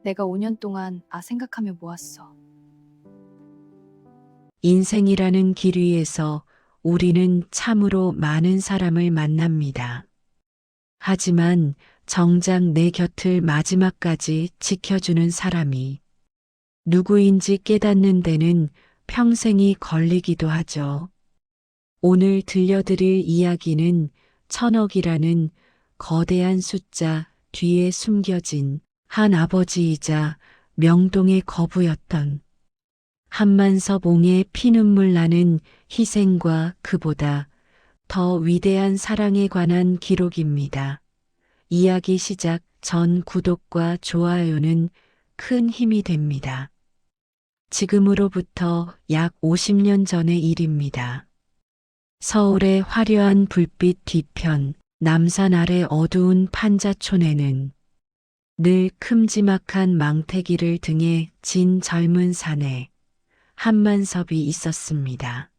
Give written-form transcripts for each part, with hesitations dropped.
내가 5년 동안 생각하며 모았어. 인생이라는 길 위에서 우리는 참으로 많은 사람을 만납니다. 하지만 정작 내 곁을 마지막까지 지켜주는 사람이 누구인지 깨닫는 데는 평생이 걸리기도 하죠. 오늘 들려드릴 이야기는 1000억이라는 거대한 숫자 뒤에 숨겨진 한 아버지이자 명동의 거부였던 한만섭옹의 피눈물 나는 희생과 그보다 더 위대한 사랑에 관한 기록입니다. 이야기 시작 전 구독과 좋아요는 큰 힘이 됩니다. 지금으로부터 약 50년 전의 일입니다. 서울의 화려한 불빛 뒤편 남산 아래 어두운 판자촌에는 늘 큼지막한 망태기를 등에 진 젊은 사내 한만섭이 있었습니다.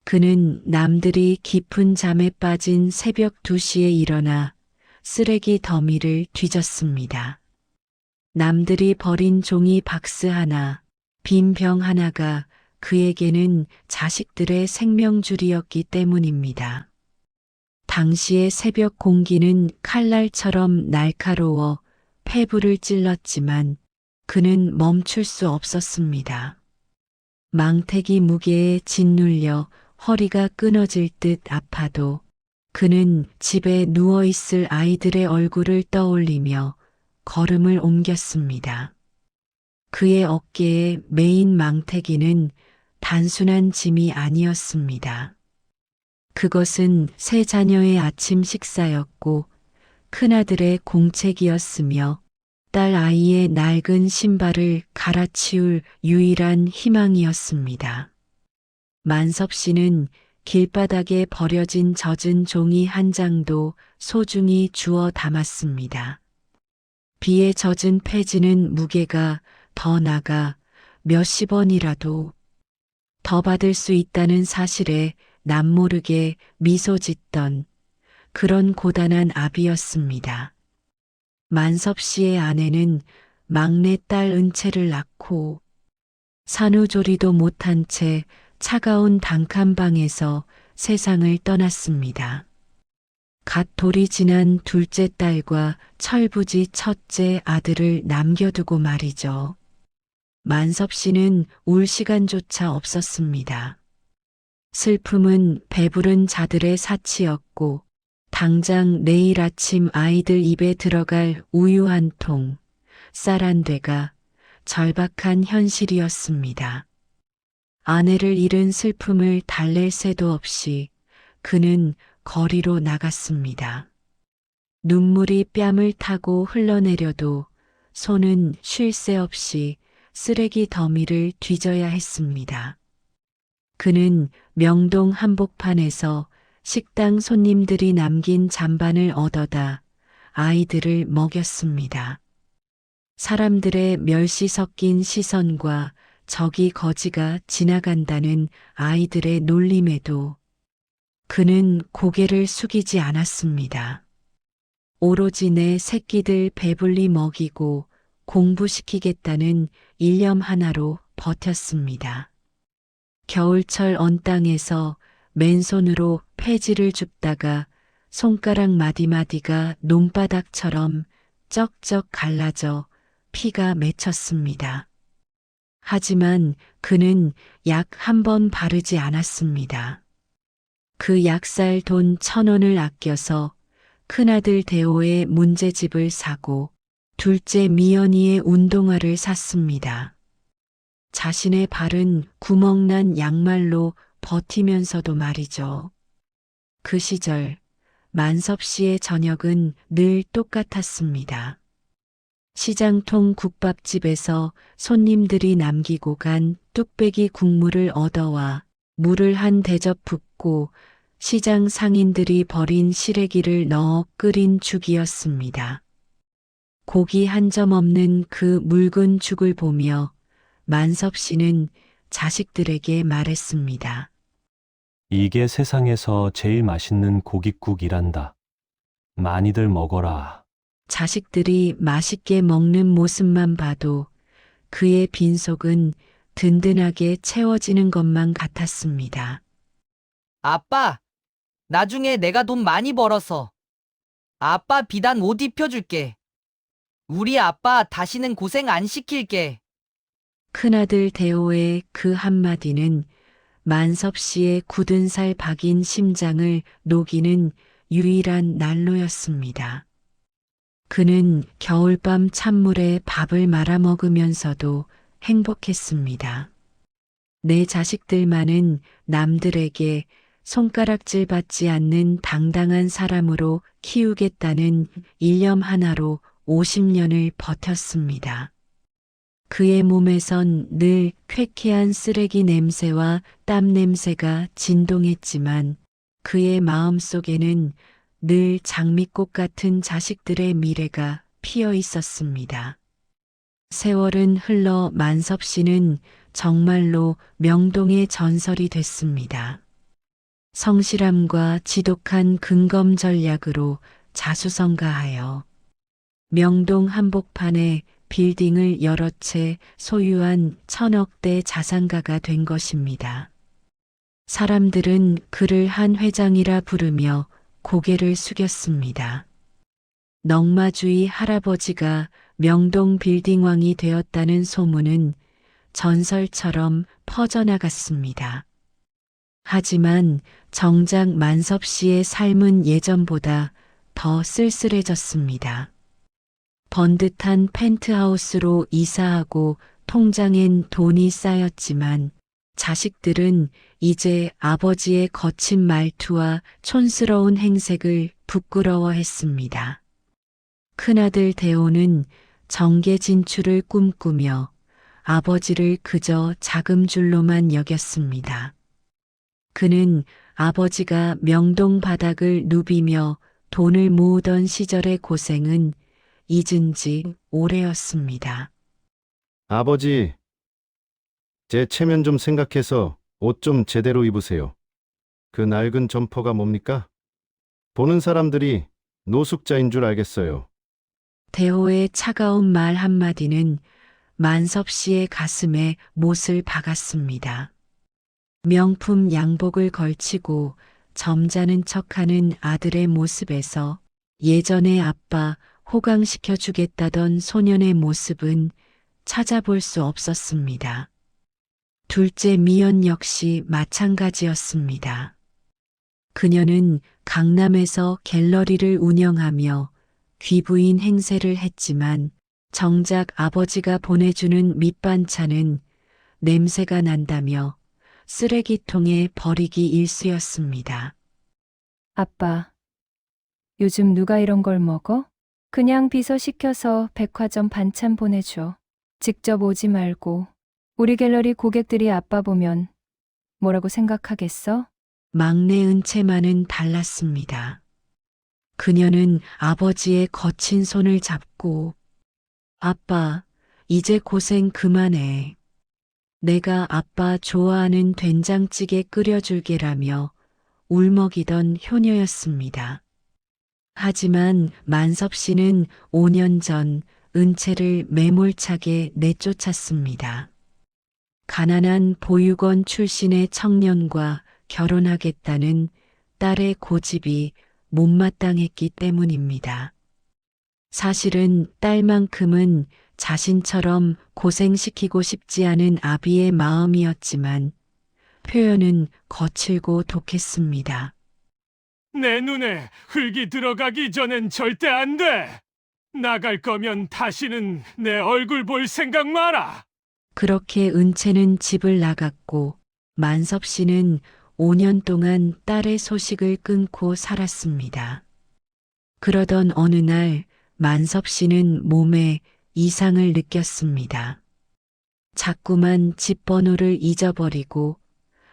그는 남들이 깊은 잠에 빠진 새벽 2시에 일어나 쓰레기 더미를 뒤졌습니다. 남들이 버린 종이 박스 하나, 빈 병 하나가 그에게는 자식들의 생명줄이었기 때문입니다. 당시의 새벽 공기는 칼날처럼 날카로워 폐부를 찔렀지만 그는 멈출 수 없었습니다. 망태기 무게에 짓눌려 허리가 끊어질 듯 아파도 그는 집에 누워있을 아이들의 얼굴을 떠올리며 걸음을 옮겼습니다. 그의 어깨에 메인 망태기는 단순한 짐이 아니었습니다. 그것은 세 자녀의 아침 식사였고 큰아들의 공책이었으며 딸 아이의 낡은 신발을 갈아치울 유일한 희망이었습니다. 만섭 씨는 길바닥에 버려진 젖은 종이 한 장도 소중히 주워 담았습니다. 비에 젖은 폐지는 무게가 더 나가 몇십 원이라도 더 받을 수 있다는 사실에 남모르게 미소 짓던 그런 고단한 아비였습니다. 만섭 씨의 아내는 막내딸 은채를 낳고 산후조리도 못한 채 차가운 단칸방에서 세상을 떠났습니다. 갓 돌이 지난 둘째 딸과 철부지 첫째 아들을 남겨두고 말이죠. 만섭 씨는 울 시간조차 없었습니다. 슬픔은 배부른 자들의 사치였고 당장 내일 아침 아이들 입에 들어갈 우유 한 통, 쌀 한 되가 절박한 현실이었습니다. 아내를 잃은 슬픔을 달랠 새도 없이 그는 거리로 나갔습니다. 눈물이 뺨을 타고 흘러내려도 손은 쉴 새 없이 쓰레기 더미를 뒤져야 했습니다. 그는 명동 한복판에서 식당 손님들이 남긴 잔반을 얻어다 아이들을 먹였습니다. 사람들의 멸시 섞인 시선과 저기 거지가 지나간다는 아이들의 놀림에도 그는 고개를 숙이지 않았습니다. 오로지 내 새끼들 배불리 먹이고 공부시키겠다는 일념 하나로 버텼습니다. 겨울철 언 땅에서 맨손으로 폐지를 줍다가 손가락 마디마디가 논바닥처럼 쩍쩍 갈라져 피가 맺혔습니다. 하지만 그는 약 한 번 바르지 않았습니다. 그 약살 돈 1000원을 아껴서 큰아들 대호의 문제집을 사고 둘째 미연이의 운동화를 샀습니다. 자신의 발은 구멍난 양말로 버티면서도 말이죠. 그 시절 만섭 씨의 저녁은 늘 똑같았습니다. 시장통 국밥집에서 손님들이 남기고 간 뚝배기 국물을 얻어와 물을 한 대접 붓고 시장 상인들이 버린 시래기를 넣어 끓인 죽이었습니다. 고기 한 점 없는 그 묽은 죽을 보며 만섭 씨는 자식들에게 말했습니다. 이게 세상에서 제일 맛있는 고깃국이란다. 많이들 먹어라. 자식들이 맛있게 먹는 모습만 봐도 그의 빈속은 든든하게 채워지는 것만 같았습니다. 아빠, 나중에 내가 돈 많이 벌어서 아빠 비단 옷 입혀줄게. 우리 아빠 다시는 고생 안 시킬게. 큰아들 대호의 그 한마디는 만섭 씨의 굳은 살 박인 심장을 녹이는 유일한 난로였습니다. 그는 겨울밤 찬물에 밥을 말아 먹으면서도 행복했습니다. 내 자식들만은 남들에게 손가락질 받지 않는 당당한 사람으로 키우겠다는 일념 하나로 50년을 버텼습니다. 그의 몸에선 늘 쾌쾌한 쓰레기 냄새와 땀 냄새가 진동했지만 그의 마음속에는 늘 장미꽃 같은 자식들의 미래가 피어 있었습니다. 세월은 흘러 만섭 씨는 정말로 명동의 전설이 됐습니다. 성실함과 지독한 근검 전략으로 자수성가하여 명동 한복판에 빌딩을 여러 채 소유한 천억대 자산가가 된 것입니다. 사람들은 그를 한 회장이라 부르며 고개를 숙였습니다. 넝마주의 할아버지가 명동 빌딩왕이 되었다는 소문은 전설처럼 퍼져나갔습니다. 하지만 정작 만섭 씨의 삶은 예전보다 더 쓸쓸해졌습니다. 번듯한 펜트하우스로 이사하고 통장엔 돈이 쌓였지만 자식들은 이제 아버지의 거친 말투와 촌스러운 행색을 부끄러워했습니다. 큰아들 대호는 정계 진출을 꿈꾸며 아버지를 그저 자금줄로만 여겼습니다. 그는 아버지가 명동 바닥을 누비며 돈을 모으던 시절의 고생은 잊은 지 오래였습니다. 아버지, 제 체면 좀 생각해서 옷 좀 제대로 입으세요. 그 낡은 점퍼가 뭡니까? 보는 사람들이 노숙자인 줄 알겠어요. 대호의 차가운 말 한마디는 만섭 씨의 가슴에 못을 박았습니다. 명품 양복을 걸치고 점잖은 척하는 아들의 모습에서 예전의 아빠 호강시켜 주겠다던 소년의 모습은 찾아볼 수 없었습니다. 둘째 미연 역시 마찬가지였습니다. 그녀는 강남에서 갤러리를 운영하며 귀부인 행세를 했지만 정작 아버지가 보내주는 밑반찬은 냄새가 난다며 쓰레기통에 버리기 일쑤였습니다. 아빠, 요즘 누가 이런 걸 먹어? 그냥 비서 시켜서 백화점 반찬 보내줘. 직접 오지 말고. 우리 갤러리 고객들이 아빠 보면 뭐라고 생각하겠어? 막내 은채만은 달랐습니다. 그녀는 아버지의 거친 손을 잡고 아빠, 이제 고생 그만해. 내가 아빠 좋아하는 된장찌개 끓여줄게라며 울먹이던 효녀였습니다. 하지만 만섭 씨는 5년 전 은채를 매몰차게 내쫓았습니다. 가난한 보육원 출신의 청년과 결혼하겠다는 딸의 고집이 못마땅했기 때문입니다. 사실은 딸만큼은 자신처럼 고생시키고 싶지 않은 아비의 마음이었지만 표현은 거칠고 독했습니다. 내 눈에 흙이 들어가기 전엔 절대 안 돼. 나갈 거면 다시는 내 얼굴 볼 생각 마라. 그렇게 은채는 집을 나갔고 만섭 씨는 5년 동안 딸의 소식을 끊고 살았습니다. 그러던 어느 날 만섭 씨는 몸에 이상을 느꼈습니다. 자꾸만 집 번호를 잊어버리고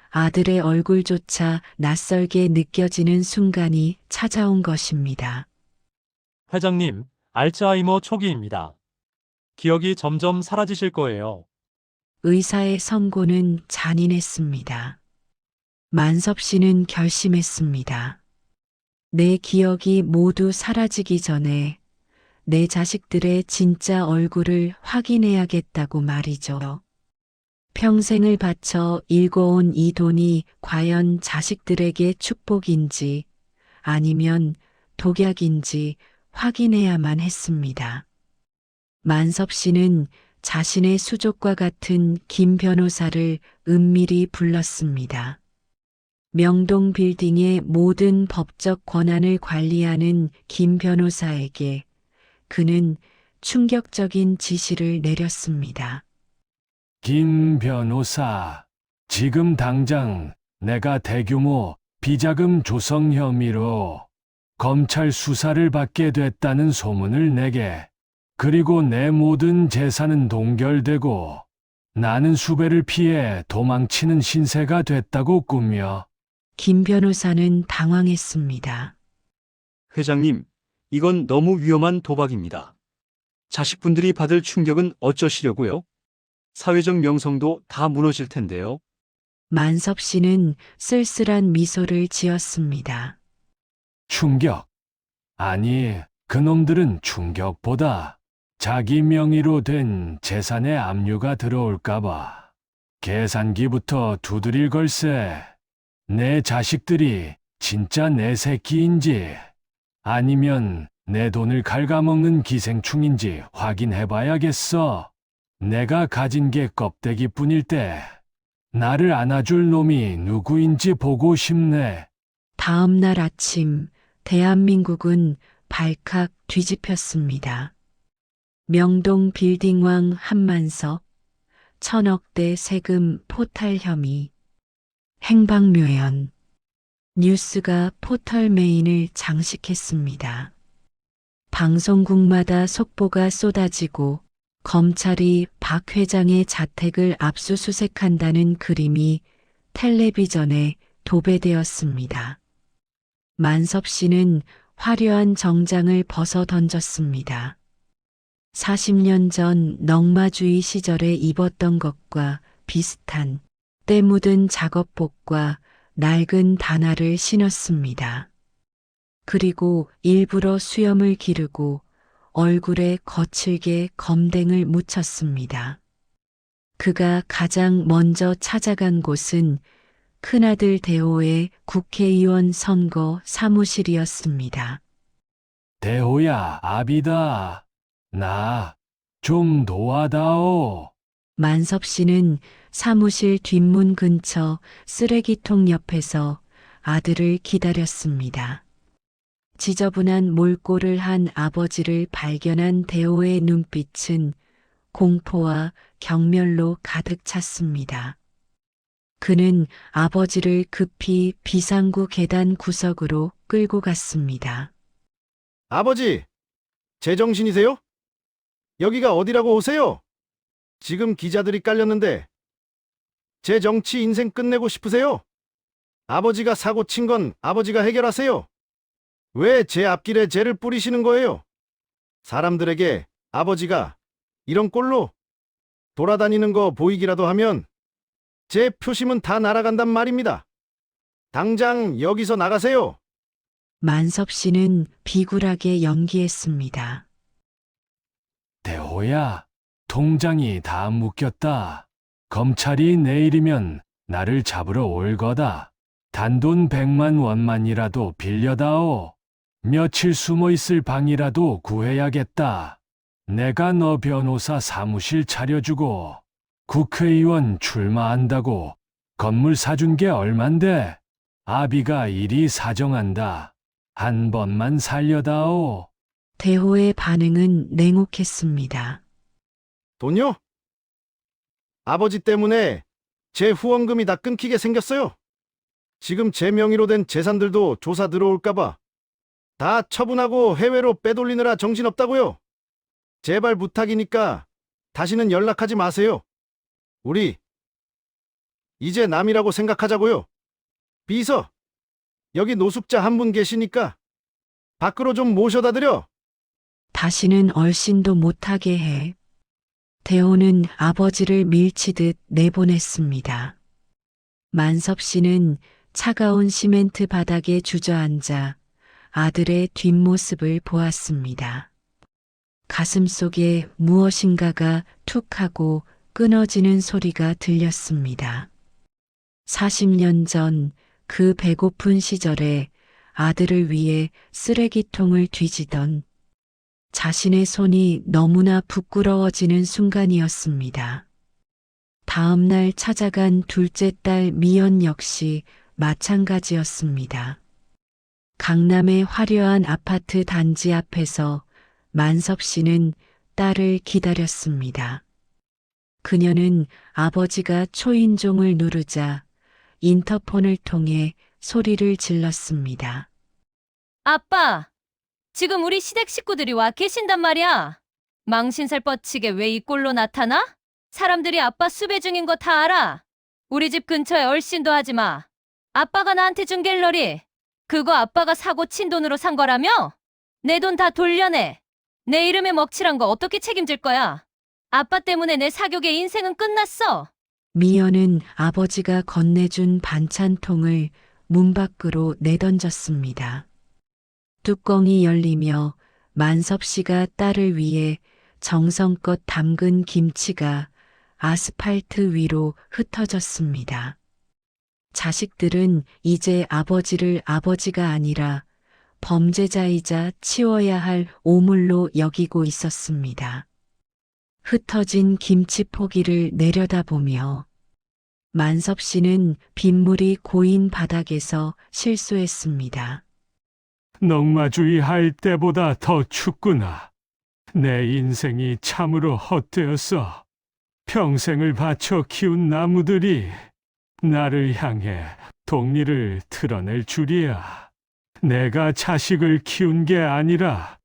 아들의 얼굴조차 낯설게 느껴지는 순간이 찾아온 것입니다. 회장님, 알츠하이머 초기입니다. 기억이 점점 사라지실 거예요. 의사의 선고는 잔인했습니다. 만섭 씨는 결심했습니다. 내 기억이 모두 사라지기 전에 내 자식들의 진짜 얼굴을 확인해야겠다고 말이죠. 평생을 바쳐 일궈온 이 돈이 과연 자식들에게 축복인지 아니면 독약인지 확인해야만 했습니다. 만섭 씨는 자신의 수족과 같은 김 변호사를 은밀히 불렀습니다. 명동 빌딩의 모든 법적 권한을 관리하는 김 변호사에게 그는 충격적인 지시를 내렸습니다. 김 변호사, 지금 당장 내가 대규모 비자금 조성 혐의로 검찰 수사를 받게 됐다는 소문을 내게, 그리고 내 모든 재산은 동결되고 나는 수배를 피해 도망치는 신세가 됐다고 꾸며. 김 변호사는 당황했습니다. 회장님, 이건 너무 위험한 도박입니다. 자식분들이 받을 충격은 어쩌시려고요? 사회적 명성도 다 무너질 텐데요. 만섭 씨는 쓸쓸한 미소를 지었습니다. 충격? 아니, 그놈들은 충격보다 자기 명의로 된 재산에 압류가 들어올까봐 계산기부터 두드릴 걸세. 내 자식들이 진짜 내 새끼인지 아니면 내 돈을 갉아먹는 기생충인지 확인해봐야겠어. 내가 가진 게 껍데기뿐일 때 나를 안아줄 놈이 누구인지 보고 싶네. 다음 날 아침 대한민국은 발칵 뒤집혔습니다. 명동 빌딩왕 한만섭, 천억대 세금 포탈 혐의, 행방묘연, 뉴스가 포털 메인을 장식했습니다. 방송국마다 속보가 쏟아지고 검찰이 박 회장의 자택을 압수수색한다는 그림이 텔레비전에 도배되었습니다. 만섭 씨는 화려한 정장을 벗어 던졌습니다. 40년 전 넝마주의 시절에 입었던 것과 비슷한 때 묻은 작업복과 낡은 단화를 신었습니다. 그리고 일부러 수염을 기르고 얼굴에 거칠게 검댕을 묻혔습니다. 그가 가장 먼저 찾아간 곳은 큰아들 대호의 국회의원 선거 사무실이었습니다. 대호야, 아비다. 나 좀 도와다오. 만섭 씨는 사무실 뒷문 근처 쓰레기통 옆에서 아들을 기다렸습니다. 지저분한 몰골을 한 아버지를 발견한 대호의 눈빛은 공포와 경멸로 가득 찼습니다. 그는 아버지를 급히 비상구 계단 구석으로 끌고 갔습니다. 아버지, 제정신이세요? 여기가 어디라고 오세요? 지금 기자들이 깔렸는데 제 정치 인생 끝내고 싶으세요? 아버지가 사고 친 건 아버지가 해결하세요. 왜 제 앞길에 죄를 뿌리시는 거예요? 사람들에게 아버지가 이런 꼴로 돌아다니는 거 보이기라도 하면 제 표심은 다 날아간단 말입니다. 당장 여기서 나가세요. 만섭 씨는 비굴하게 연기했습니다. 대호야, 통장이 다 묶였다. 검찰이 내일이면 나를 잡으러 올 거다. 단돈 100만 원만이라도 빌려다오. 며칠 숨어 있을 방이라도 구해야겠다. 내가 너 변호사 사무실 차려주고 국회의원 출마한다고 건물 사준 게 얼만데? 아비가 이리 사정한다. 한 번만 살려다오. 대호의 반응은 냉혹했습니다. 돈요? 아버지 때문에 제 후원금이 다 끊기게 생겼어요. 지금 제 명의로 된 재산들도 조사 들어올까봐 다 처분하고 해외로 빼돌리느라 정신없다고요. 제발 부탁이니까 다시는 연락하지 마세요. 우리 이제 남이라고 생각하자고요. 비서, 여기 노숙자 한 분 계시니까 밖으로 좀 모셔다 드려. 다시는 얼씬도 못하게 해. 대호는 아버지를 밀치듯 내보냈습니다. 만섭 씨는 차가운 시멘트 바닥에 주저앉아 아들의 뒷모습을 보았습니다. 가슴속에 무엇인가가 툭 하고 끊어지는 소리가 들렸습니다. 40년 전 그 배고픈 시절에 아들을 위해 쓰레기통을 뒤지던 자신의 손이 너무나 부끄러워지는 순간이었습니다. 다음 날 찾아간 둘째 딸 미연 역시 마찬가지였습니다. 강남의 화려한 아파트 단지 앞에서 만섭 씨는 딸을 기다렸습니다. 그녀는 아버지가 초인종을 누르자 인터폰을 통해 소리를 질렀습니다. 아빠, 지금 우리 시댁 식구들이 와 계신단 말이야. 망신살 뻗치게 왜 이 꼴로 나타나? 사람들이 아빠 수배 중인 거 다 알아. 우리 집 근처에 얼씬도 하지 마. 아빠가 나한테 준 갤러리, 그거 아빠가 사고 친 돈으로 산 거라며? 내 돈 다 돌려내. 내 이름에 먹칠한 거 어떻게 책임질 거야? 아빠 때문에 내 사교계 인생은 끝났어. 미연은 아버지가 건네준 반찬통을 문 밖으로 내던졌습니다. 뚜껑이 열리며 만섭 씨가 딸을 위해 정성껏 담근 김치가 아스팔트 위로 흩어졌습니다. 자식들은 이제 아버지를 아버지가 아니라 범죄자이자 치워야 할 오물로 여기고 있었습니다. 흩어진 김치 포기를 내려다보며 만섭 씨는 빗물이 고인 바닥에서 실수했습니다. 넉마주의 할 때보다 더 춥구나. 내 인생이 참으로 헛되었어. 평생을 바쳐 키운 나무들이 나를 향해 독리를 드러낼 줄이야. 내가 자식을 키운 게 아니라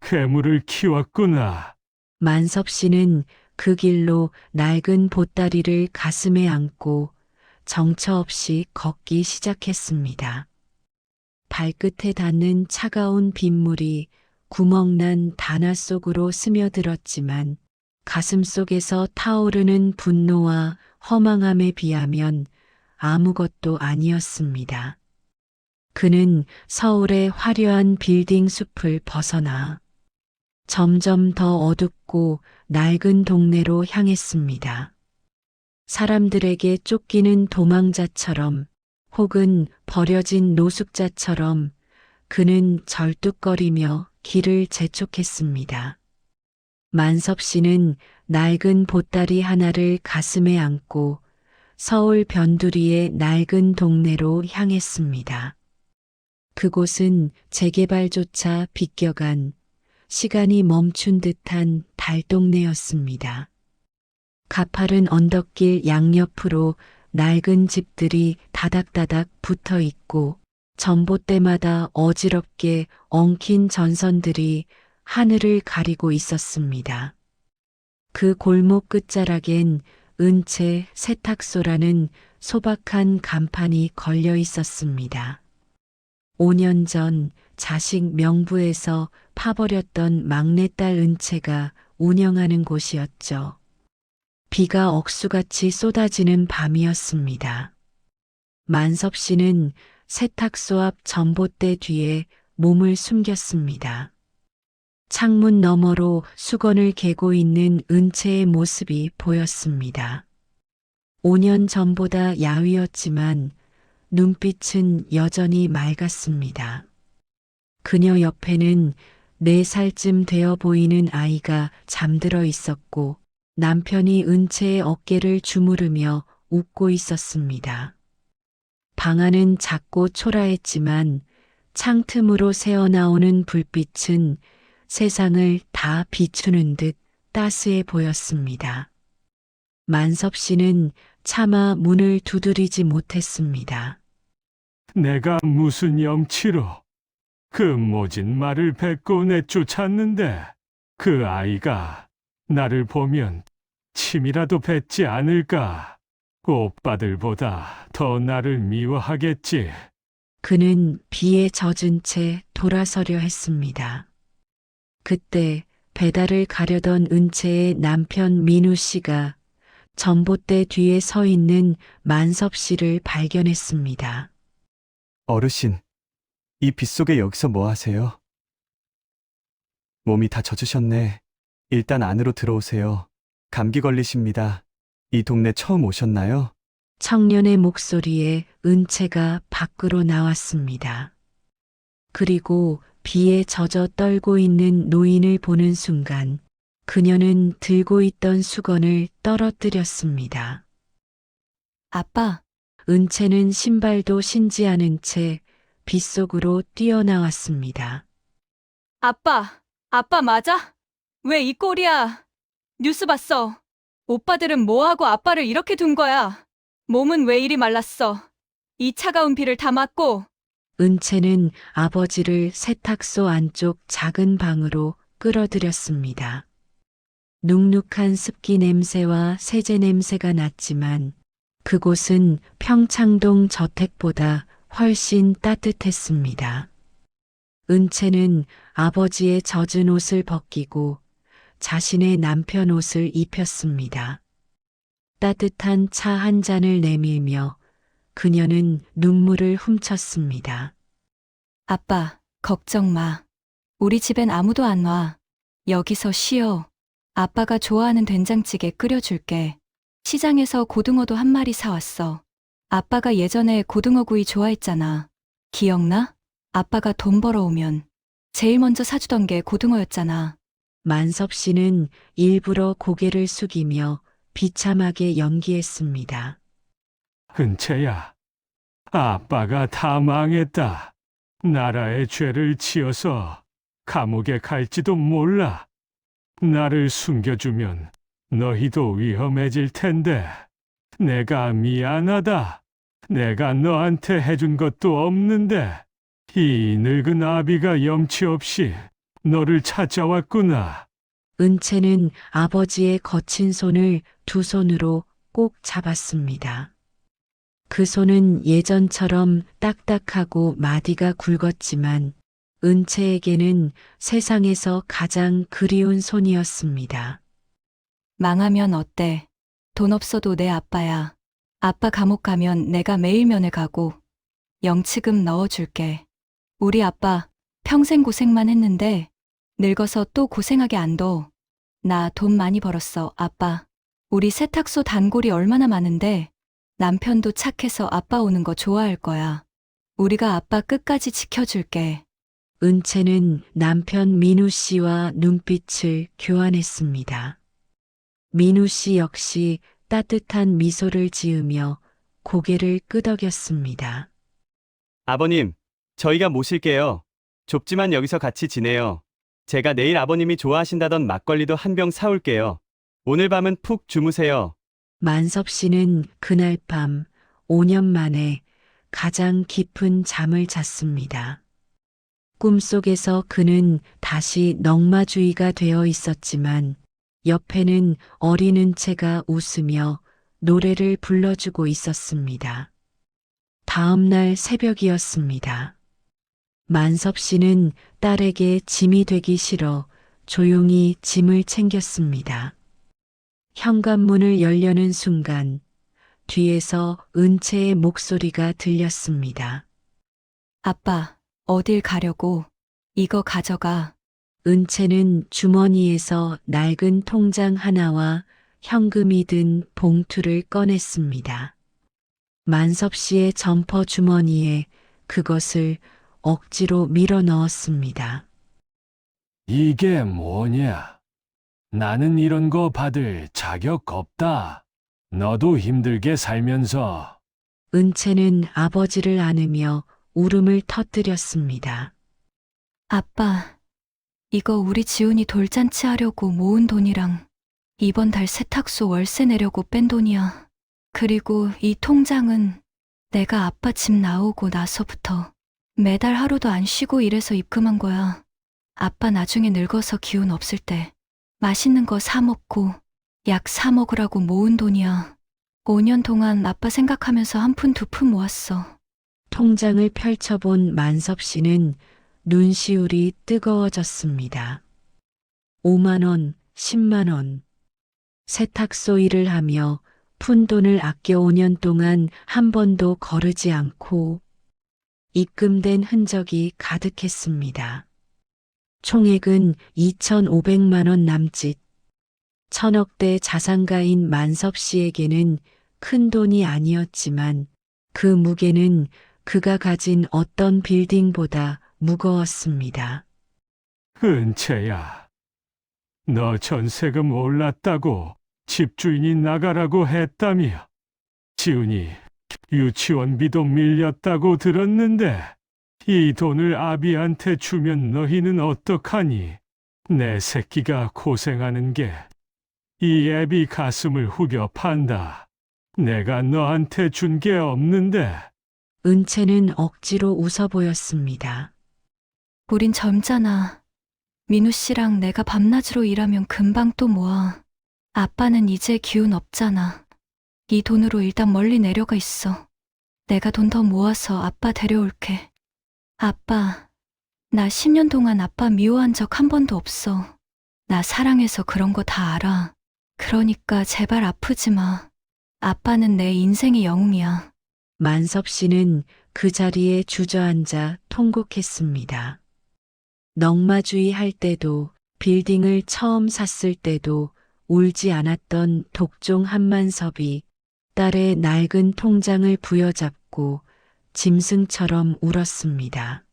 괴물을 키웠구나. 만섭 씨는 그 길로 낡은 보따리를 가슴에 안고 정처 없이 걷기 시작했습니다. 발끝에 닿는 차가운 빗물이 구멍난 단화 속으로 스며들었지만 가슴 속에서 타오르는 분노와 허망함에 비하면 아무것도 아니었습니다. 그는 서울의 화려한 빌딩 숲을 벗어나 점점 더 어둡고 낡은 동네로 향했습니다. 사람들에게 쫓기는 도망자처럼 혹은 버려진 노숙자처럼 그는 절뚝거리며 길을 재촉했습니다. 만섭 씨는 낡은 보따리 하나를 가슴에 안고 서울 변두리의 낡은 동네로 향했습니다. 그곳은 재개발조차 비껴간 시간이 멈춘 듯한 달동네였습니다. 가파른 언덕길 양옆으로 낡은 집들이 다닥다닥 붙어 있고 전봇대마다 어지럽게 엉킨 전선들이 하늘을 가리고 있었습니다. 그 골목 끝자락엔 은채 세탁소라는 소박한 간판이 걸려 있었습니다. 5년 전 자식 명부에서 파버렸던 막내딸 은채가 운영하는 곳이었죠. 비가 억수같이 쏟아지는 밤이었습니다. 만섭 씨는 세탁소 앞 전봇대 뒤에 몸을 숨겼습니다. 창문 너머로 수건을 개고 있는 은채의 모습이 보였습니다. 5년 전보다 야위었지만 눈빛은 여전히 맑았습니다. 그녀 옆에는 4살쯤 되어 보이는 아이가 잠들어 있었고 남편이 은채의 어깨를 주무르며 웃고 있었습니다. 방 안은 작고 초라했지만 창틈으로 새어나오는 불빛은 세상을 다 비추는 듯 따스해 보였습니다. 만섭 씨는 차마 문을 두드리지 못했습니다. 내가 무슨 염치로 그 모진 말을 뱉고 내쫓았는데 그 아이가 나를 보면 침이라도 뱉지 않을까? 오빠들보다 더 나를 미워하겠지. 그는 비에 젖은 채 돌아서려 했습니다. 그때 배달을 가려던 은채의 남편 민우 씨가 전봇대 뒤에 서 있는 만섭 씨를 발견했습니다. 어르신, 이 빗속에 여기서 뭐 하세요? 몸이 다 젖으셨네. 일단 안으로 들어오세요. 감기 걸리십니다. 이 동네 처음 오셨나요? 청년의 목소리에 은채가 밖으로 나왔습니다. 그리고 비에 젖어 떨고 있는 노인을 보는 순간 그녀는 들고 있던 수건을 떨어뜨렸습니다. 아빠, 은채는 신발도 신지 않은 채 빗속으로 뛰어나왔습니다. 아빠 맞아? 왜 이 꼴이야? 뉴스 봤어. 오빠들은 뭐하고 아빠를 이렇게 둔 거야? 몸은 왜 이리 말랐어? 이 차가운 비를 다 맞고. 은채는 아버지를 세탁소 안쪽 작은 방으로 끌어들였습니다. 눅눅한 습기 냄새와 세제 냄새가 났지만 그곳은 평창동 저택보다 훨씬 따뜻했습니다. 은채는 아버지의 젖은 옷을 벗기고 자신의 남편 옷을 입혔습니다. 따뜻한 차 한 잔을 내밀며 그녀는 눈물을 훔쳤습니다. 아빠, 걱정 마. 우리 집엔 아무도 안 와. 여기서 쉬어. 아빠가 좋아하는 된장찌개 끓여줄게. 시장에서 고등어도 한 마리 사왔어. 아빠가 예전에 고등어구이 좋아했잖아. 기억나? 아빠가 돈 벌어오면 제일 먼저 사주던 게 고등어였잖아. 만섭 씨는 일부러 고개를 숙이며 비참하게 연기했습니다. 은채야, 아빠가 다 망했다. 나라의 죄를 지어서 감옥에 갈지도 몰라. 나를 숨겨주면 너희도 위험해질 텐데. 내가 미안하다. 내가 너한테 해준 것도 없는데 이 늙은 아비가 염치 없이 너를 찾아왔구나. 은채는 아버지의 거친 손을 두 손으로 꼭 잡았습니다. 그 손은 예전처럼 딱딱하고 마디가 굵었지만 은채에게는 세상에서 가장 그리운 손이었습니다. 망하면 어때? 돈 없어도 내 아빠야. 아빠 감옥 가면 내가 매일 면회 가고 영치금 넣어줄게. 우리 아빠 평생 고생만 했는데 늙어서 또 고생하게 안 둬. 나 돈 많이 벌었어, 아빠. 우리 세탁소 단골이 얼마나 많은데 남편도 착해서 아빠 오는 거 좋아할 거야. 우리가 아빠 끝까지 지켜줄게. 은채는 남편 민우 씨와 눈빛을 교환했습니다. 민우 씨 역시 따뜻한 미소를 지으며 고개를 끄덕였습니다. 아버님, 저희가 모실게요. 좁지만 여기서 같이 지내요. 제가 내일 아버님이 좋아하신다던 막걸리도 한 병 사올게요. 오늘 밤은 푹 주무세요. 만섭 씨는 그날 밤 5년 만에 가장 깊은 잠을 잤습니다. 꿈속에서 그는 다시 넝마주의가 되어 있었지만 옆에는 어린 은채가 웃으며 노래를 불러주고 있었습니다. 다음 날 새벽이었습니다. 만섭 씨는 딸에게 짐이 되기 싫어 조용히 짐을 챙겼습니다. 현관문을 열려는 순간 뒤에서 은채의 목소리가 들렸습니다. 아빠, 어딜 가려고? 이거 가져가. 은채는 주머니에서 낡은 통장 하나와 현금이 든 봉투를 꺼냈습니다. 만섭 씨의 점퍼 주머니에 그것을 억지로 밀어 넣었습니다. 이게 뭐냐? 나는 이런 거 받을 자격 없다. 너도 힘들게 살면서. 은채는 아버지를 안으며 울음을 터뜨렸습니다. 아빠, 이거 우리 지훈이 돌잔치 하려고 모은 돈이랑 이번 달 세탁소 월세 내려고 뺀 돈이야. 그리고 이 통장은 내가 아빠 집 나오고 나서부터 매달 하루도 안 쉬고 일해서 입금한 거야. 아빠 나중에 늙어서 기운 없을 때 맛있는 거 사 먹고 약 사 먹으라고 모은 돈이야. 5년 동안 아빠 생각하면서 한 푼 두 푼 모았어. 통장을 펼쳐본 만섭 씨는 눈시울이 뜨거워졌습니다. 5만 원, 10만 원. 세탁소 일을 하며 푼돈을 아껴 5년 동안 한 번도 거르지 않고 입금된 흔적이 가득했습니다. 총액은 2,500만 원 남짓. 천억대 자산가인 만섭 씨에게는 큰 돈이 아니었지만 그 무게는 그가 가진 어떤 빌딩보다 무거웠습니다. 은채야, 너 전세금 올랐다고 집주인이 나가라고 했다며. 지훈이 유치원비도 밀렸다고 들었는데 이 돈을 아비한테 주면 너희는 어떡하니? 내 새끼가 고생하는 게 이 애비 가슴을 후벼 판다. 내가 너한테 준 게 없는데. 은채는 억지로 웃어 보였습니다. 우린 젊잖아. 민우 씨랑 내가 밤낮으로 일하면 금방 또 모아. 아빠는 이제 기운 없잖아. 이 돈으로 일단 멀리 내려가 있어. 내가 돈 더 모아서 아빠 데려올게. 아빠, 나 10년 동안 아빠 미워한 적 한 번도 없어. 나 사랑해서 그런 거 다 알아. 그러니까 제발 아프지 마. 아빠는 내 인생의 영웅이야. 만섭 씨는 그 자리에 주저앉아 통곡했습니다. 넉마주의 할 때도 빌딩을 처음 샀을 때도 울지 않았던 독종 한만섭이 딸의 낡은 통장을 부여잡고 짐승처럼 울었습니다.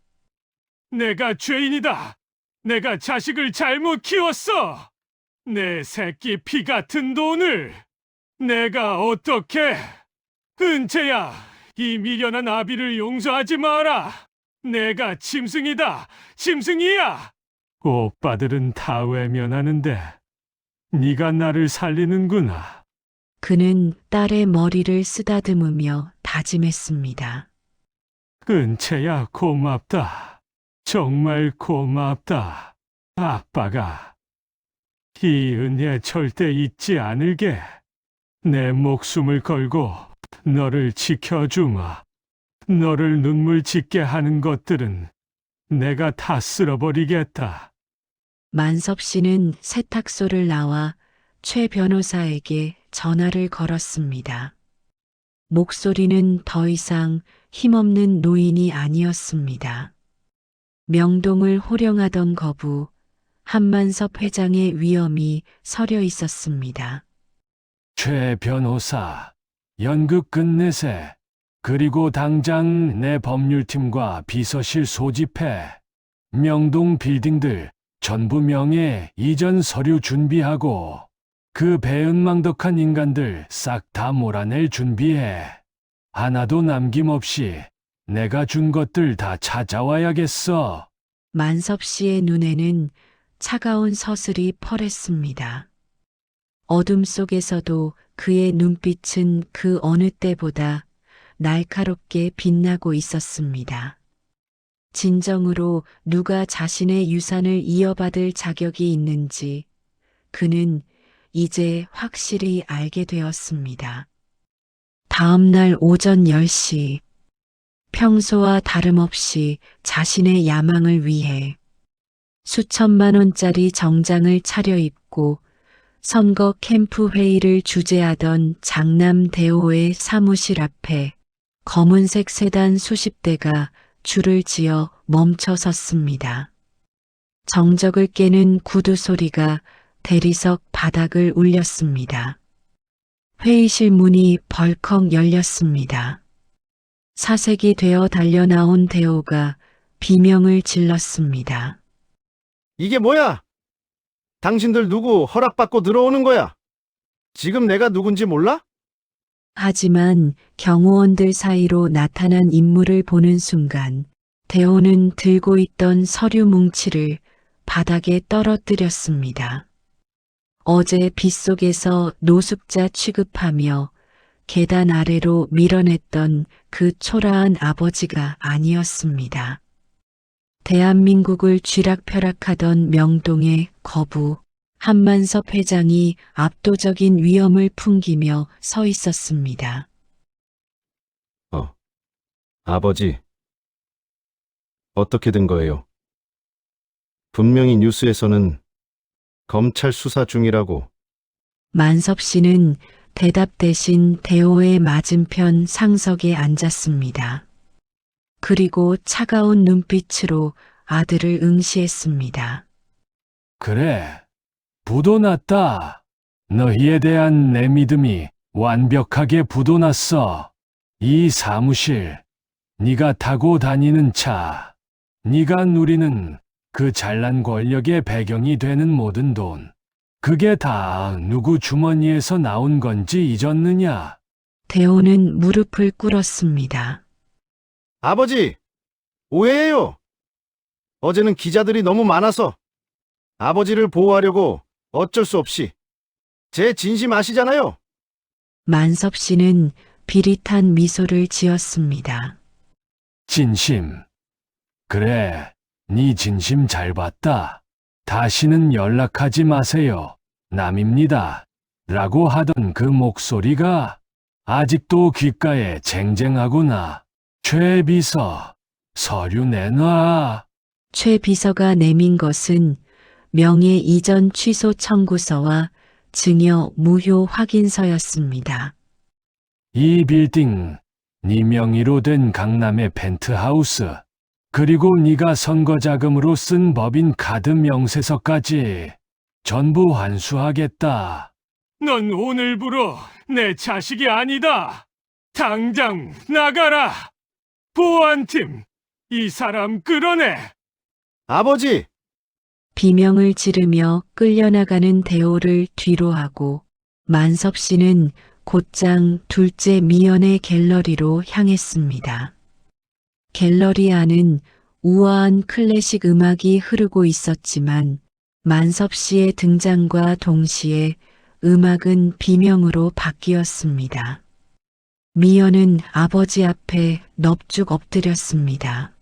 내가 죄인이다. 내가 자식을 잘못 키웠어. 내 새끼 피 같은 돈을 내가 어떻게? 은채야, 이 미련한 아비를 용서하지 마라. 내가 짐승이다. 짐승이야. 오빠들은 다 외면하는데 네가 나를 살리는구나. 그는 딸의 머리를 쓰다듬으며 다짐했습니다. 은채야, 고맙다. 정말 고맙다. 아빠가 이 은혜 절대 잊지 않을게. 내 목숨을 걸고 너를 지켜주마. 너를 눈물 짓게 하는 것들은 내가 다 쓸어버리겠다. 만섭 씨는 세탁소를 나와 최 변호사에게 전화를 걸었습니다. 목소리는 더 이상 힘없는 노인이 아니었습니다. 명동을 호령하던 거부, 한만섭 회장의 위엄이 서려 있었습니다. 최 변호사, 연극 끝내세. 그리고 당장 내 법률팀과 비서실 소집해. 명동 빌딩들 전부 명예 이전 서류 준비하고 그 배은망덕한 인간들 싹 다 몰아낼 준비해. 하나도 남김없이 내가 준 것들 다 찾아와야겠어. 만섭 씨의 눈에는 차가운 서슬이 펄했습니다. 어둠 속에서도 그의 눈빛은 그 어느 때보다 날카롭게 빛나고 있었습니다. 진정으로 누가 자신의 유산을 이어받을 자격이 있는지 그는 이제 확실히 알게 되었습니다. 다음 날 오전 10시, 평소와 다름없이 자신의 야망을 위해 수천만 원짜리 정장을 차려입고 선거 캠프 회의를 주재하던 장남 대호의 사무실 앞에 검은색 세단 수십 대가 줄을 지어 멈춰 섰습니다. 정적을 깨는 구두 소리가 대리석 바닥을 울렸습니다. 회의실 문이 벌컥 열렸습니다. 사색이 되어 달려나온 대호가 비명을 질렀습니다. 이게 뭐야? 당신들 누구 허락받고 들어오는 거야? 지금 내가 누군지 몰라? 하지만 경호원들 사이로 나타난 인물을 보는 순간 대호는 들고 있던 서류 뭉치를 바닥에 떨어뜨렸습니다. 어제 빗속에서 노숙자 취급하며 계단 아래로 밀어냈던 그 초라한 아버지가 아니었습니다. 대한민국을 쥐락펴락하던 명동의 거부, 한만섭 회장이 압도적인 위엄을 풍기며 서 있었습니다. 아버지, 어떻게 된 거예요? 분명히 뉴스에서는 검찰 수사 중이라고. 만섭 씨는 대답 대신 대호의 맞은편 상석에 앉았습니다. 그리고 차가운 눈빛으로 아들을 응시했습니다. 그래, 부도났다. 너희에 대한 내 믿음이 완벽하게 부도났어. 이 사무실, 네가 타고 다니는 차, 네가 누리는 그 잘난 권력의 배경이 되는 모든 돈, 그게 다 누구 주머니에서 나온 건지 잊었느냐? 대호는 무릎을 꿇었습니다. 아버지, 오해예요. 어제는 기자들이 너무 많아서 아버지를 보호하려고 어쩔 수 없이 제 진심 아시잖아요. 만섭 씨는 비릿한 미소를 지었습니다. 진심. 그래, 네 진심 잘 봤다. 다시는 연락하지 마세요. 남입니다. 라고 하던 그 목소리가 아직도 귓가에 쟁쟁하구나. 최 비서, 서류 내놔. 최 비서가 내민 것은 명예 이전 취소 청구서와 증여 무효 확인서였습니다. 이 빌딩, 네 명의로 된 강남의 펜트하우스, 그리고 네가 선거 자금으로 쓴 법인 카드 명세서까지 전부 환수하겠다. 넌 오늘부로 내 자식이 아니다. 당장 나가라. 보안팀, 이 사람 끌어내. 아버지, 비명을 지르며 끌려나가는 대호를 뒤로하고 만섭 씨는 곧장 둘째 미연의 갤러리로 향했습니다. 갤러리 안은 우아한 클래식 음악이 흐르고 있었지만 만섭 씨의 등장과 동시에 음악은 비명으로 바뀌었습니다. 미연은 아버지 앞에 넙죽 엎드렸습니다.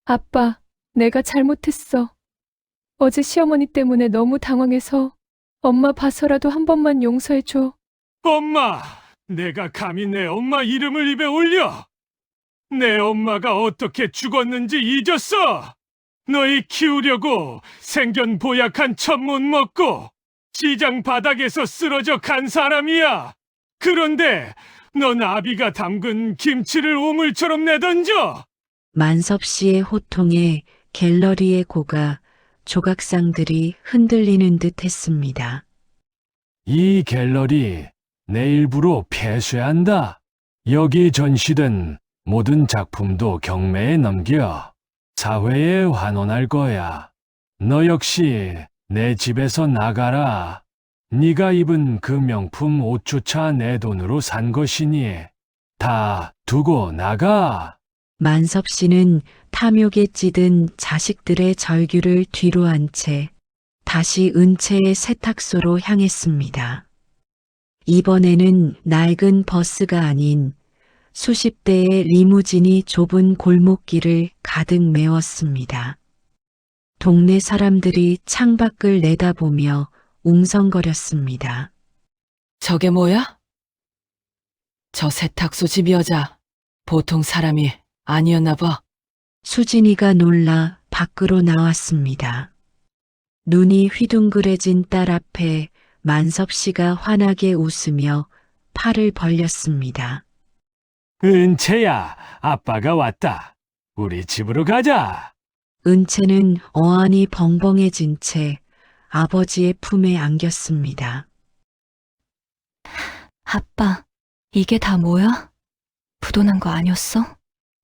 아빠, 내가 잘못했어. 어제 시어머니 때문에 너무 당황해서 엄마 봐서라도 한 번만 용서해줘. 엄마, 내가 감히 내 엄마 이름을 입에 올려? 내 엄마가 어떻게 죽었는지 잊었어? 너희 키우려고 생견 보약한 천못 먹고 시장 바닥에서 쓰러져 간 사람이야. 그런데 넌 아비가 담근 김치를 오물처럼 내던져. 만섭 씨의 호통에 갤러리의 고가 조각상들이 흔들리는 듯 했습니다. 이 갤러리 내일부로 폐쇄한다. 여기 전시된 모든 작품도 경매에 넘겨 사회에 환원할 거야. 너 역시 내 집에서 나가라. 네가 입은 그 명품 옷조차 내 돈으로 산 것이니 다 두고 나가. 만섭 씨는 탐욕에 찌든 자식들의 절규를 뒤로 한 채 다시 은채의 세탁소로 향했습니다. 이번에는 낡은 버스가 아닌 수십 대의 리무진이 좁은 골목길을 가득 메웠습니다. 동네 사람들이 창밖을 내다보며 웅성거렸습니다. 저게 뭐야? 저 세탁소 집 여자, 보통 사람이 아니었나 봐. 수진이가 놀라 밖으로 나왔습니다. 눈이 휘둥그레진 딸 앞에 만섭 씨가 환하게 웃으며 팔을 벌렸습니다. 은채야, 아빠가 왔다. 우리 집으로 가자. 은채는 어안이 벙벙해진 채 아버지의 품에 안겼습니다. 아빠, 이게 다 뭐야? 부도난 거 아니었어?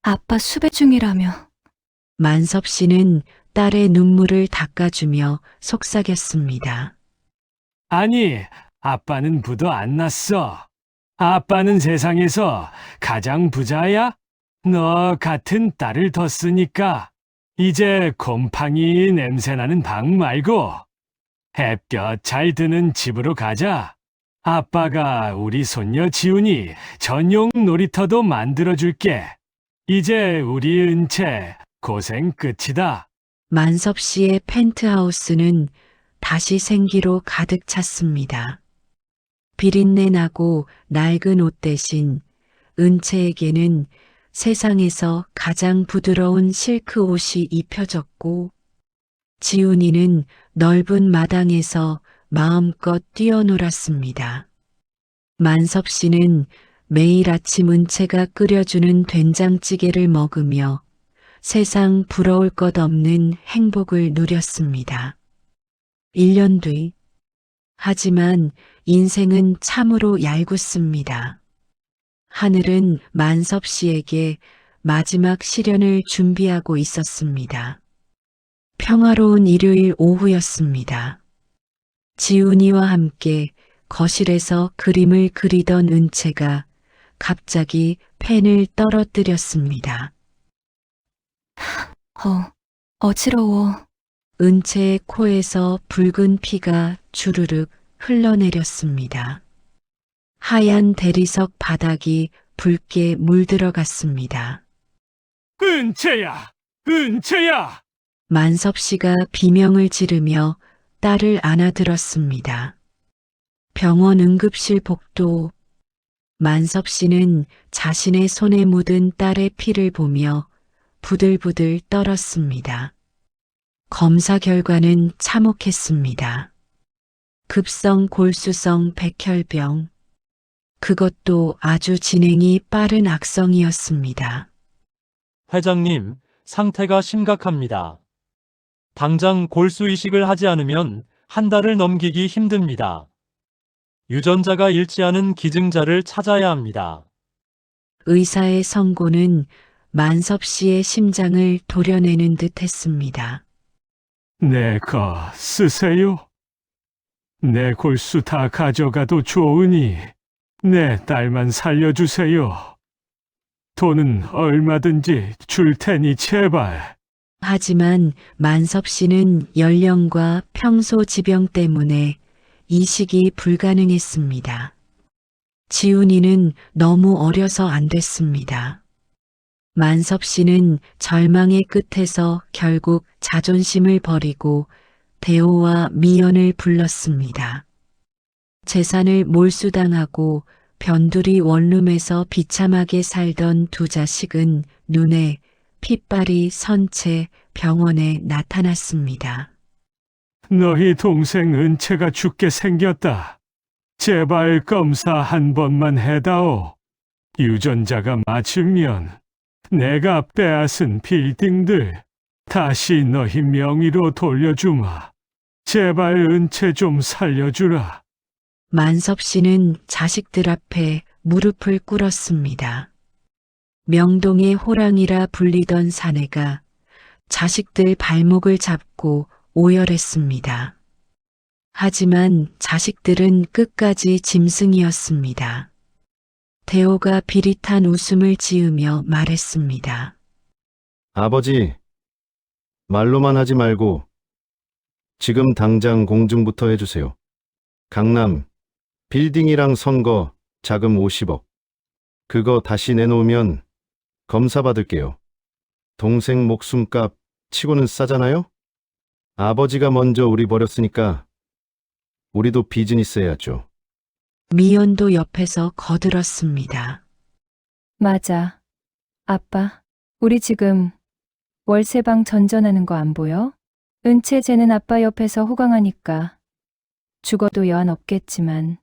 아빠 수배 중이라며. 만섭 씨는 딸의 눈물을 닦아주며 속삭였습니다. 아니, 아빠는 부도 안 났어. 아빠는 세상에서 가장 부자야? 너 같은 딸을 뒀으니까 이제 곰팡이 냄새나는 방 말고 햇볕 잘 드는 집으로 가자. 아빠가 우리 손녀 지훈이 전용 놀이터도 만들어줄게. 이제 우리 은채 고생 끝이다. 만섭 씨의 펜트하우스는 다시 생기로 가득 찼습니다. 비린내 나고 낡은 옷 대신 은채에게는 세상에서 가장 부드러운 실크 옷이 입혀졌고 지훈이는 넓은 마당에서 마음껏 뛰어놀았습니다. 만섭 씨는 매일 아침 은채가 끓여주는 된장찌개를 먹으며 세상 부러울 것 없는 행복을 누렸습니다. 1년 뒤. 하지만 인생은 참으로 얄궂습니다. 하늘은 만섭 씨에게 마지막 시련을 준비하고 있었습니다. 평화로운 일요일 오후였습니다. 지훈이와 함께 거실에서 그림을 그리던 은채가 갑자기 펜을 떨어뜨렸습니다. 어지러워. 은채의 코에서 붉은 피가 주르륵 흘러내렸습니다. 하얀 대리석 바닥이 붉게 물들어갔습니다. 은채야, 은채야. 만섭 씨가 비명을 지르며 딸을 안아들었습니다. 병원 응급실 복도. 만섭 씨는 자신의 손에 묻은 딸의 피를 보며 부들부들 떨었습니다. 검사 결과는 참혹했습니다. 급성 골수성 백혈병. 그것도 아주 진행이 빠른 악성이었습니다. 회장님, 상태가 심각합니다. 당장 골수 이식을 하지 않으면 한 달을 넘기기 힘듭니다. 유전자가 일치 않은 기증자를 찾아야 합니다. 의사의 선고는 만섭 씨의 심장을 도려내는 듯 했습니다. 내 거 쓰세요. 내 골수 다 가져가도 좋으니 내 딸만 살려주세요. 돈은 얼마든지 줄 테니 제발. 하지만 만섭 씨는 연령과 평소 지병 때문에 이식이 불가능했습니다. 지훈이는 너무 어려서 안 됐습니다. 만섭 씨는 절망의 끝에서 결국 자존심을 버리고 대호와 미연을 불렀습니다. 재산을 몰수당하고 변두리 원룸에서 비참하게 살던 두 자식은 눈에 핏발이 선 채 병원에 나타났습니다. 너희 동생 은채가 죽게 생겼다. 제발 검사 한 번만 해다오. 유전자가 맞으면 내가 빼앗은 빌딩들 다시 너희 명의로 돌려주마. 제발 은채 좀 살려주라. 만섭 씨는 자식들 앞에 무릎을 꿇었습니다. 명동의 호랑이라 불리던 사내가 자식들 발목을 잡고 오열했습니다. 하지만 자식들은 끝까지 짐승이었습니다. 대호가 비릿한 웃음을 지으며 말했습니다. 아버지, 말로만 하지 말고 지금 당장 공증부터 해주세요. 강남, 빌딩이랑 선거, 자금 50억. 그거 다시 내놓으면 검사 받을게요. 동생 목숨값 치고는 싸잖아요? 아버지가 먼저 우리 버렸으니까 우리도 비즈니스 해야죠. 미연도 옆에서 거들었습니다. 맞아. 아빠, 우리 지금 월세방 전전하는 거 안 보여? 은채 쟤는 아빠 옆에서 호강하니까 죽어도 여한 없겠지만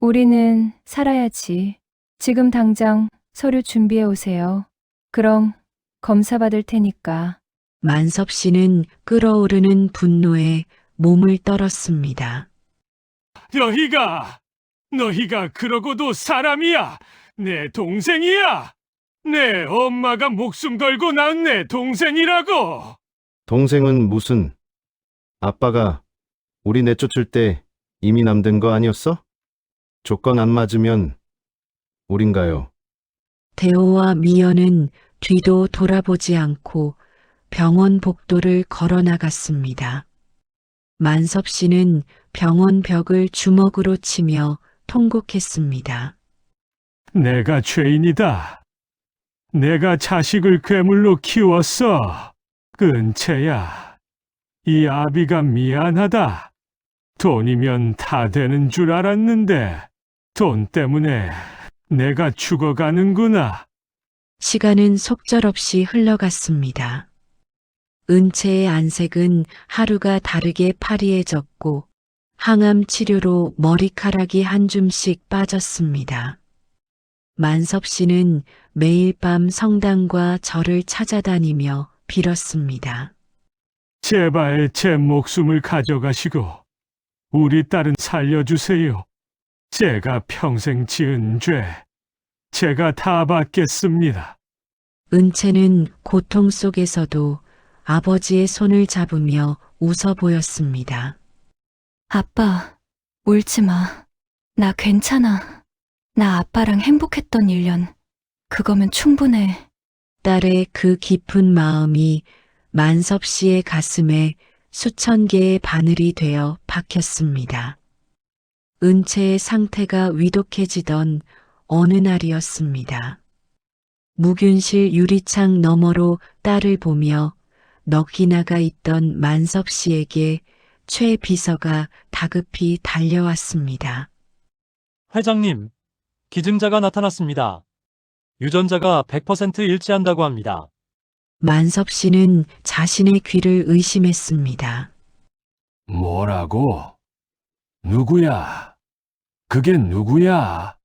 우리는 살아야지. 지금 당장 서류 준비해 오세요. 그럼 검사 받을 테니까. 만섭 씨는 끓어오르는 분노에 몸을 떨었습니다. 너희가 그러고도 사람이야. 내 동생이야. 내 엄마가 목숨 걸고 낳은 내 동생이라고. 동생은 무슨, 아빠가 우리 내쫓을 때 이미 남된 거 아니었어? 조건 안 맞으면 우린가요? 대호와 미연은 뒤도 돌아보지 않고 병원 복도를 걸어 나갔습니다. 만섭 씨는 병원 벽을 주먹으로 치며 통곡했습니다. 내가 죄인이다. 내가 자식을 괴물로 키웠어. 은채야, 이 아비가 미안하다. 돈이면 다 되는 줄 알았는데 돈 때문에 내가 죽어가는구나. 시간은 속절없이 흘러갔습니다. 은채의 안색은 하루가 다르게 파리해졌고 항암 치료로 머리카락이 한 줌씩 빠졌습니다. 만섭 씨는 매일 밤 성당과 절을 찾아다니며 빌었습니다. 제발 제 목숨을 가져가시고 우리 딸은 살려주세요. 제가 평생 지은 죄, 제가 다 받겠습니다. 은채는 고통 속에서도 아버지의 손을 잡으며 웃어 보였습니다. 아빠, 울지 마. 나 괜찮아. 나 아빠랑 행복했던 1년. 그거면 충분해. 딸의 그 깊은 마음이 만섭 씨의 가슴에 수천 개의 바늘이 되어 박혔습니다. 은채의 상태가 위독해지던 어느 날이었습니다. 무균실 유리창 너머로 딸을 보며 넋이 나가 있던 만섭 씨에게 최 비서가 다급히 달려왔습니다. 회장님, 기증자가 나타났습니다. 유전자가 100% 일치한다고 합니다. 만섭 씨는 자신의 귀를 의심했습니다. 뭐라고? 누구야? 그게 누구야?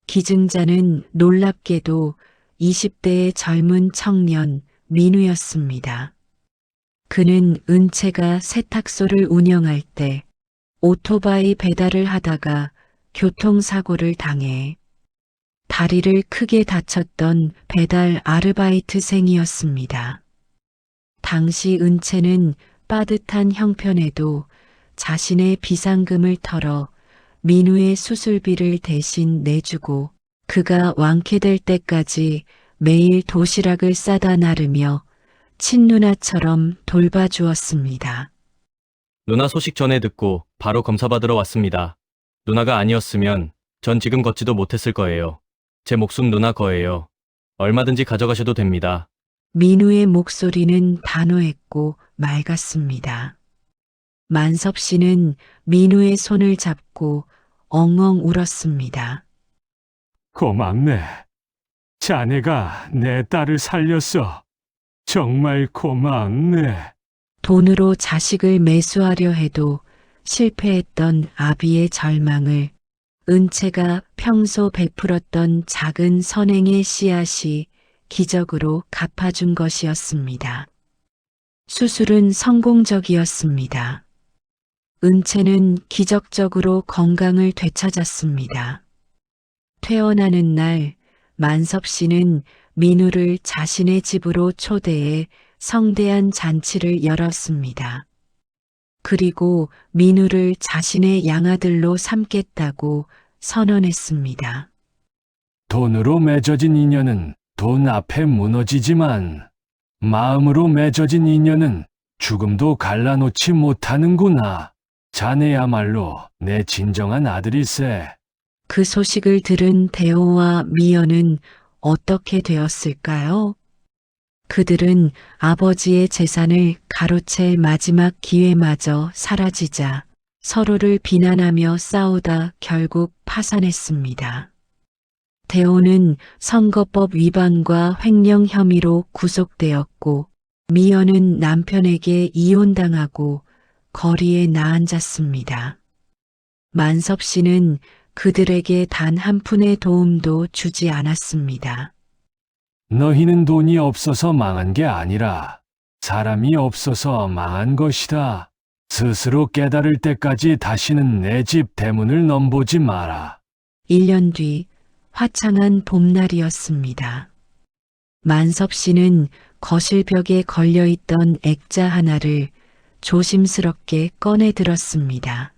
기증자는 놀랍게도 20대의 젊은 청년 민우였습니다. 그는 은채가 세탁소를 운영할 때 오토바이 배달을 하다가 교통사고를 당해 다리를 크게 다쳤던 배달 아르바이트생이었습니다. 당시 은채는 빠듯한 형편에도 자신의 비상금을 털어 민우의 수술비를 대신 내주고 그가 완쾌될 때까지 매일 도시락을 싸다 나르며 친누나처럼 돌봐주었습니다. 누나 소식 전해 듣고 바로 검사받으러 왔습니다. 누나가 아니었으면 전 지금 걷지도 못했을 거예요. 제 목숨 누나 거예요. 얼마든지 가져가셔도 됩니다. 민우의 목소리는 단호했고 맑았습니다. 만섭 씨는 민우의 손을 잡고 엉엉 울었습니다. 고맙네. 자네가 내 딸을 살렸어. 정말 고맙네. 돈으로 자식을 매수하려 해도 실패했던 아비의 절망을 은채가 평소 베풀었던 작은 선행의 씨앗이 기적으로 갚아준 것이었습니다. 수술은 성공적이었습니다. 은채는 기적적으로 건강을 되찾았습니다. 퇴원하는 날 만섭 씨는 민우를 자신의 집으로 초대해 성대한 잔치를 열었습니다. 그리고 민우를 자신의 양아들로 삼겠다고 선언했습니다. 돈으로 맺어진 인연은 돈 앞에 무너지지만 마음으로 맺어진 인연은 죽음도 갈라놓지 못하는구나. 자네야말로 내 진정한 아들일세. 그 소식을 들은 대호와 미연은 어떻게 되었을까요? 그들은 아버지의 재산을 가로챌 마지막 기회마저 사라지자 서로를 비난하며 싸우다 결국 파산했습니다. 대호는 선거법 위반과 횡령 혐의로 구속되었고 미연은 남편에게 이혼당하고 거리에 나앉았습니다. 만섭 씨는 그들에게 단 한 푼의 도움도 주지 않았습니다. 너희는 돈이 없어서 망한 게 아니라 사람이 없어서 망한 것이다. 스스로 깨달을 때까지 다시는 내 집 대문을 넘보지 마라. 1년 뒤 화창한 봄날이었습니다. 만섭 씨는 거실 벽에 걸려있던 액자 하나를 조심스럽게 꺼내 들었습니다.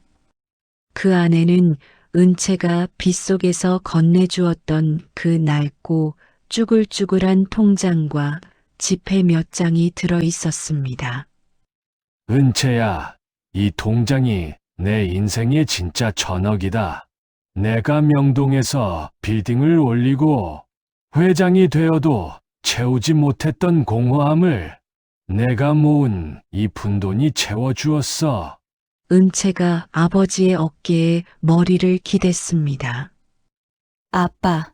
그 안에는 은채가 빗속에서 건네주었던 그 낡고 쭈글쭈글한 통장과 지폐 몇 장이 들어 있었습니다. 은채야, 이 통장이 내 인생의 진짜 전억이다. 내가 명동에서 빌딩을 올리고 회장이 되어도 채우지 못했던 공허함을 내가 모은 이 푼돈이 채워주었어. 은채가 아버지의 어깨에 머리를 기댔습니다. 아빠,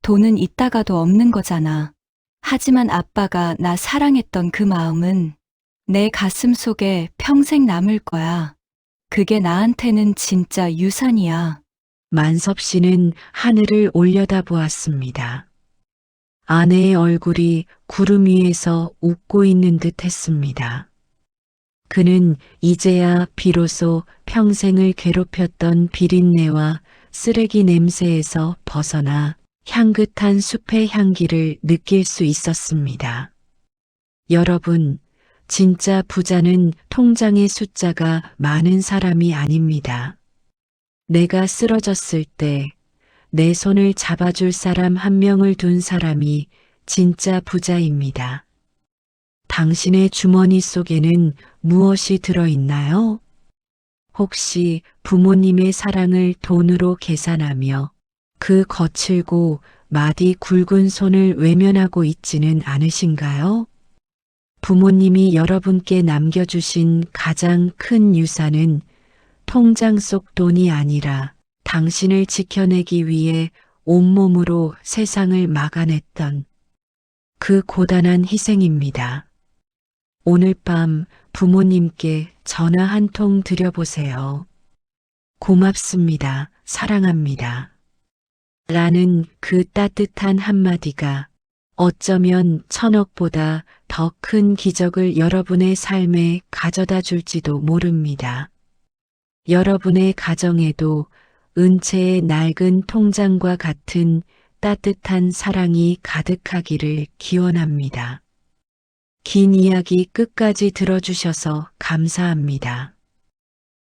돈은 있다가도 없는 거잖아. 하지만 아빠가 나 사랑했던 그 마음은 내 가슴 속에 평생 남을 거야. 그게 나한테는 진짜 유산이야. 만섭 씨는 하늘을 올려다보았습니다. 아내의 얼굴이 구름 위에서 웃고 있는 듯 했습니다. 그는 이제야 비로소 평생을 괴롭혔던 비린내와 쓰레기 냄새에서 벗어나 향긋한 숲의 향기를 느낄 수 있었습니다. 여러분, 진짜 부자는 통장의 숫자가 많은 사람이 아닙니다. 내가 쓰러졌을 때 내 손을 잡아줄 사람 한 명을 둔 사람이 진짜 부자입니다. 당신의 주머니 속에는 무엇이 들어있나요? 혹시 부모님의 사랑을 돈으로 계산하며 그 거칠고 마디 굵은 손을 외면하고 있지는 않으신가요? 부모님이 여러분께 남겨주신 가장 큰 유산은 통장 속 돈이 아니라 당신을 지켜내기 위해 온몸으로 세상을 막아냈던 그 고단한 희생입니다. 오늘 밤 부모님께 전화 한 통 드려보세요. 고맙습니다. 사랑합니다. 라는 그 따뜻한 한마디가 어쩌면 천억보다 더 큰 기적을 여러분의 삶에 가져다 줄지도 모릅니다. 여러분의 가정에도 은채의 낡은 통장과 같은 따뜻한 사랑이 가득하기를 기원합니다. 긴 이야기 끝까지 들어주셔서 감사합니다.